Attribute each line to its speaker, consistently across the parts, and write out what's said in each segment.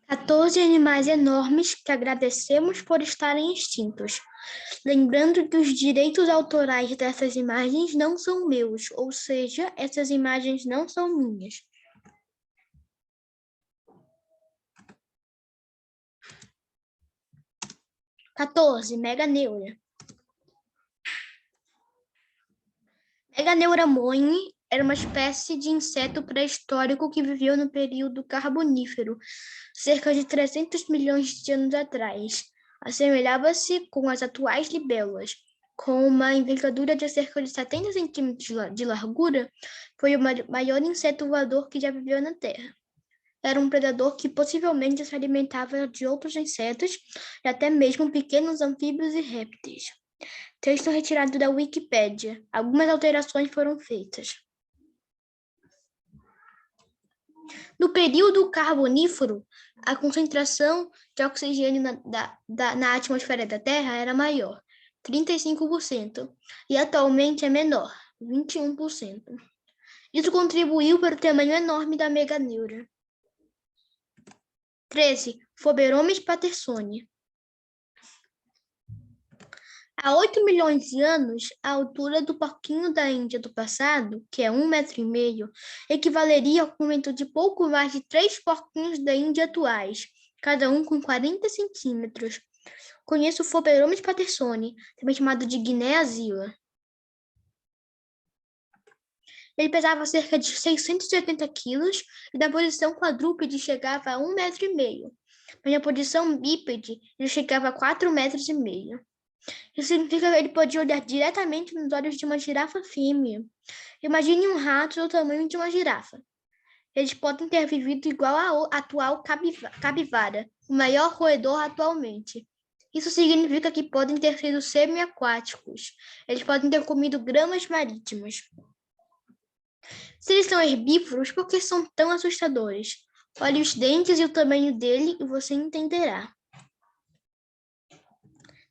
Speaker 1: 14 animais enormes que agradecemos por estarem extintos. Lembrando que os direitos autorais dessas imagens não são meus, ou seja, essas imagens não são minhas. Meganeura. Meganeura moine era uma espécie de inseto pré-histórico que viveu no período Carbonífero, cerca de 300 milhões de anos atrás. Assemelhava-se com as atuais libélulas. Com uma envergadura de cerca de 70 centímetros de largura, foi o maior inseto voador que já viveu na Terra. Era um predador que possivelmente se alimentava de outros insetos e até mesmo pequenos anfíbios e répteis. Texto retirado da Wikipédia. Algumas alterações foram feitas. No período Carbonífero, a concentração de oxigênio na atmosfera da Terra era maior, 35%, e atualmente é menor, 21%. Isso contribuiu para o tamanho enorme da meganeura. 13. Phoberomes pattersoni. Há 8 milhões de anos, a altura do porquinho da Índia do passado, que é 1,5 metro, equivaleria ao comprimento de pouco mais de 3 porquinhos da Índia atuais, cada um com 40 centímetros. Conheço o Phoberomes pattersoni, também chamado de Guiné azila. Ele pesava cerca de 680 quilos e na posição quadrúpede chegava a 1,5 metro. Mas na posição bípede, ele chegava a 4,5 metros. Isso significa que ele podia olhar diretamente nos olhos de uma girafa fêmea. Imagine um rato do tamanho de uma girafa. Eles podem ter vivido igual ao atual capivara, o maior roedor atualmente. Isso significa que podem ter sido semi-aquáticos. Eles podem ter comido gramas marítimas. Se eles são herbívoros, por que são tão assustadores? Olhe os dentes e o tamanho dele e você entenderá.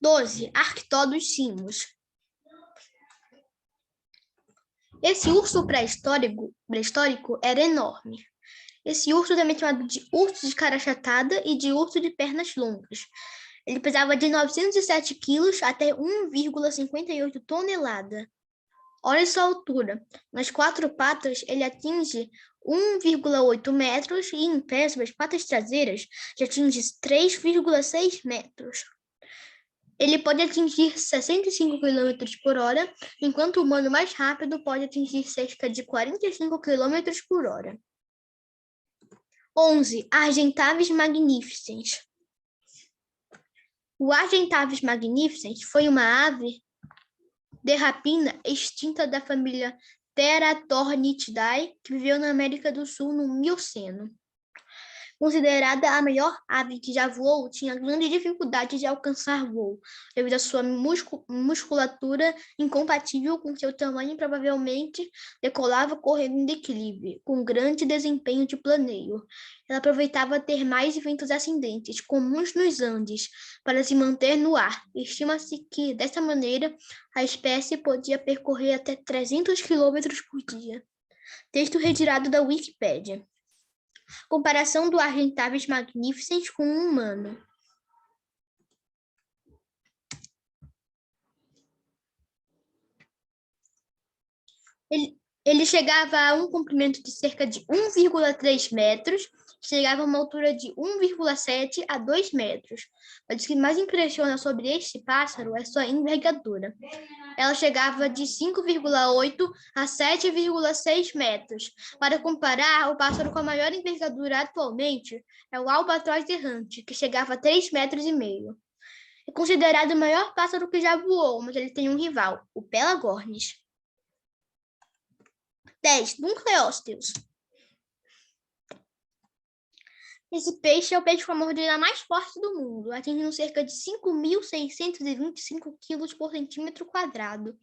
Speaker 1: 12. Arctodus simus. Esse urso pré-histórico era enorme. Esse urso também é chamado de urso de cara achatada e de urso de pernas longas. Ele pesava de 907 quilos até 1,58 tonelada. Olha sua altura. Nas 4 patas, ele atinge 1,8 metros e em pé, sobre as patas traseiras, já atinge 3,6 metros. Ele pode atingir 65 km por hora, enquanto o humano mais rápido pode atingir cerca de 45 km por hora. 11. Argentavis magnificens. O Argentavis magnificens foi uma ave de rapina extinta da família Teratornithidae, que viveu na América do Sul no Mioceno. Considerada a maior ave que já voou, tinha grande dificuldade de alcançar voo, devido à sua musculatura incompatível com seu tamanho e provavelmente decolava correndo em declive, com grande desempenho de planeio. Ela aproveitava ter mais ventos ascendentes, comuns nos Andes, para se manter no ar. Estima-se que, dessa maneira, a espécie podia percorrer até 300 km por dia. Texto retirado da Wikipédia. Comparação do Argentavis magnificens com um humano. Ele chegava a um comprimento de cerca de 1,3 metros, chegava a uma altura de 1,7 a 2 metros. Mas o que mais impressiona sobre este pássaro é sua envergadura. Ela chegava de 5,8 a 7,6 metros. Para comparar, o pássaro com a maior envergadura atualmente é o albatroz errante, que chegava a 3,5 metros. É considerado o maior pássaro que já voou, mas ele tem um rival, o Pelagornis. 10. Nucleósteos. Esse peixe é o peixe com a mordida mais forte do mundo, atingindo cerca de 5.625 quilos por centímetro quadrado.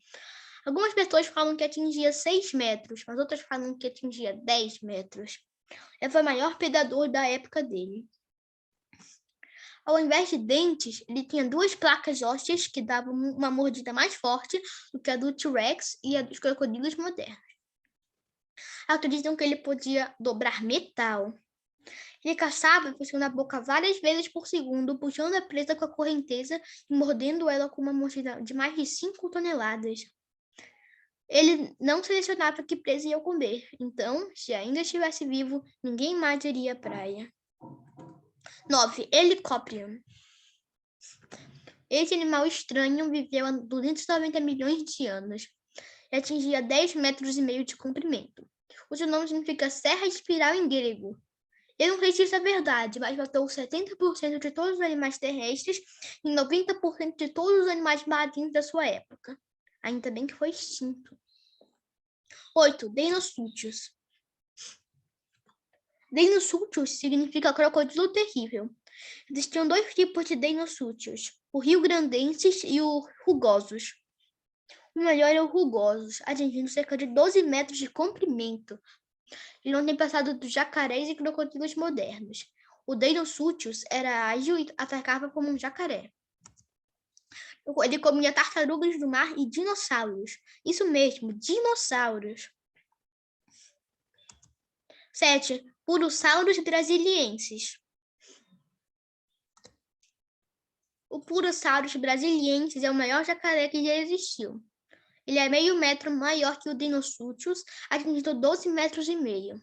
Speaker 1: Algumas pessoas falam que atingia 6 metros, mas outras falam que atingia 10 metros. Ele foi o maior predador da época dele. Ao invés de dentes, ele tinha 2 placas ósseas que davam uma mordida mais forte do que a do T-Rex e a dos crocodilos modernos. Acreditam que ele podia dobrar metal. Ele caçava fechando a boca várias vezes por segundo, puxando a presa com a correnteza e mordendo ela com uma mordida de mais de 5 toneladas. Ele não selecionava que presa ia comer, então, se ainda estivesse vivo, ninguém mais iria à praia. 9. Helicóptero. Esse animal estranho viveu há 290 milhões de anos e atingia 10,5 metros de comprimento. O seu nome significa serra espiral em grego. Eu não sei se isso é verdade, mas matou 70% de todos os animais terrestres e 90% de todos os animais marinhos da sua época. Ainda bem que foi extinto. 8. Deinossútios. Deinossútios significa crocodilo terrível. Existiam 2 tipos de deinossútios, o rio-grandenses e o rugosos. O melhor é o rugosos, atingindo cerca de 12 metros de comprimento. Ele não tem passado dos jacarés e crocodilos modernos. O Deinosuchus era ágil e atacava como um jacaré. Ele comia tartarugas do mar e dinossauros. Isso mesmo, dinossauros. 7. Purosaurus brasiliensis. O Purosaurus brasiliensis é o maior jacaré que já existiu. Ele é meio metro maior que o Deinosuchus, atingindo 12,5 metros. Ele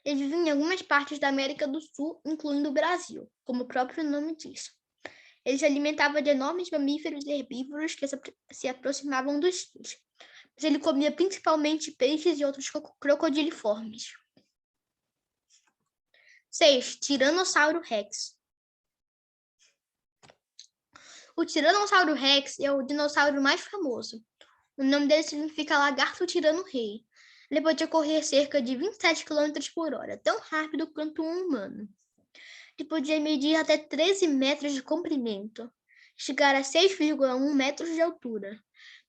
Speaker 1: vive em algumas partes da América do Sul, incluindo o Brasil, como o próprio nome diz. Ele se alimentava de enormes mamíferos herbívoros que se aproximavam dos rios, mas ele comia principalmente peixes e outros crocodiliformes. 6. Tiranossauro Rex. O Tiranossauro Rex é o dinossauro mais famoso. O nome dele significa lagarto tirano rei. Ele podia correr cerca de 27 km por hora, tão rápido quanto um humano. Ele podia medir até 13 metros de comprimento, chegar a 6,1 metros de altura.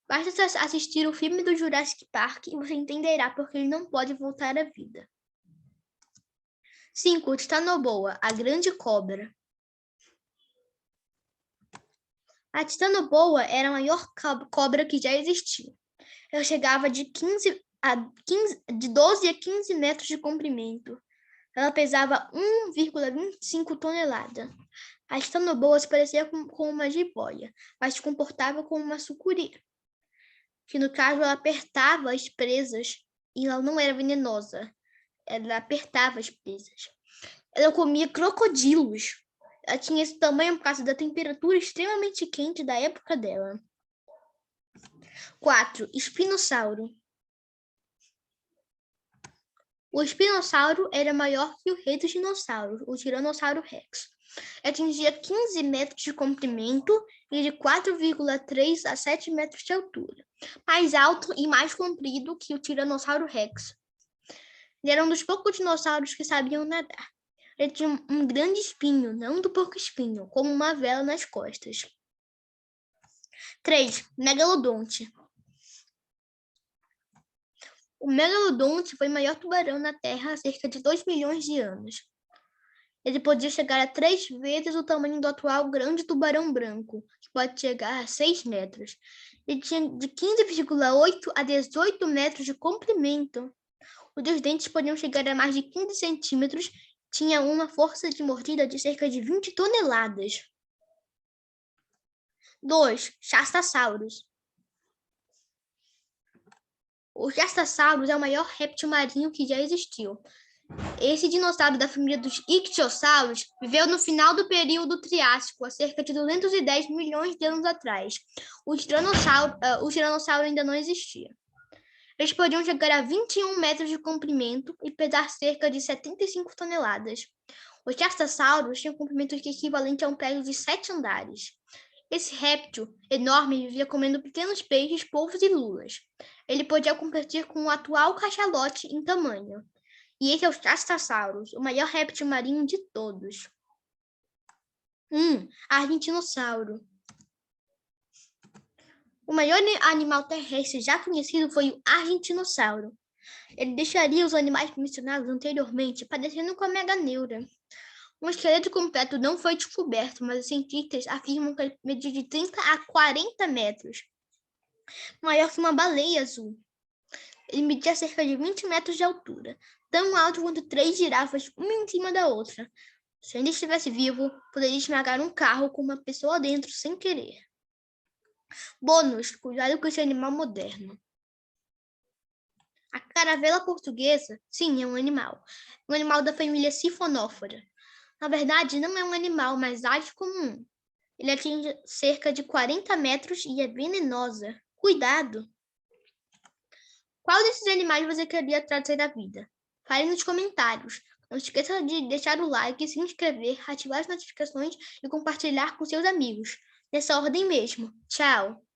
Speaker 1: Basta assistir o filme do Jurassic Park e você entenderá porque ele não pode voltar à vida. 5. Titanoboa, a grande cobra. A Titanoboa era a maior cobra que já existiu. Ela chegava de 12 a 15 metros de comprimento. Ela pesava 1,25 toneladas. A Titanoboa se parecia com uma jiboia, mas se comportava como uma sucuri, que no caso ela apertava as presas e ela não era venenosa. Ela apertava as presas. Ela comia crocodilos. Ela tinha esse tamanho por causa da temperatura extremamente quente da época dela. 4. Espinossauro. O espinossauro era maior que o rei dos dinossauros, o Tiranossauro Rex. Atingia 15 metros de comprimento e de 4,3 a 7 metros de altura. Mais alto e mais comprido que o Tiranossauro Rex. Ele era um dos poucos dinossauros que sabiam nadar. Ele tinha um grande espinho, não do porco-espinho, como uma vela nas costas. 3. Megalodonte. O megalodonte foi o maior tubarão na Terra há cerca de 2 milhões de anos. Ele podia chegar a 3 vezes o tamanho do atual grande tubarão branco, que pode chegar a 6 metros. Ele tinha de 15,8 a 18 metros de comprimento. Os seus dentes podiam chegar a mais de 15 centímetros. Tinha uma força de mordida de cerca de 20 toneladas. 2. Chastasaurus. O Chastasaurus é o maior réptil marinho que já existiu. Esse dinossauro da família dos ictiossauros viveu no final do período Triássico, há cerca de 210 milhões de anos atrás. O tiranossauro ainda não existia. Eles podiam chegar a 21 metros de comprimento e pesar cerca de 75 toneladas. Os chastassauros tinham um comprimento equivalente a um prédio de 7 andares. Esse réptil enorme vivia comendo pequenos peixes, polvos e lulas. Ele podia competir com o atual cachalote em tamanho. E esse é o Chastasaurus, o maior réptil marinho de todos. 1. Argentinossauro. O maior animal terrestre já conhecido foi o argentinossauro. Ele deixaria os animais mencionados anteriormente parecendo com a meganeura. Um esqueleto completo não foi descoberto, mas os cientistas afirmam que ele media de 30 a 40 metros. Maior que uma baleia azul. Ele media cerca de 20 metros de altura. tão alto quanto 3 girafas, uma em cima da outra. Se ainda estivesse vivo, poderia esmagar um carro com uma pessoa dentro sem querer. Bônus, cuidado com esse animal moderno. A caravela portuguesa, sim, é um animal. Um animal da família Sifonófora. Na verdade, não é um animal, mas ave comum. Ele atinge cerca de 40 metros e é venenosa. Cuidado! Qual desses animais você queria trazer à vida? Fale nos comentários. Não esqueça de deixar o like, se inscrever, ativar as notificações e compartilhar com seus amigos. Nessa ordem mesmo. Tchau!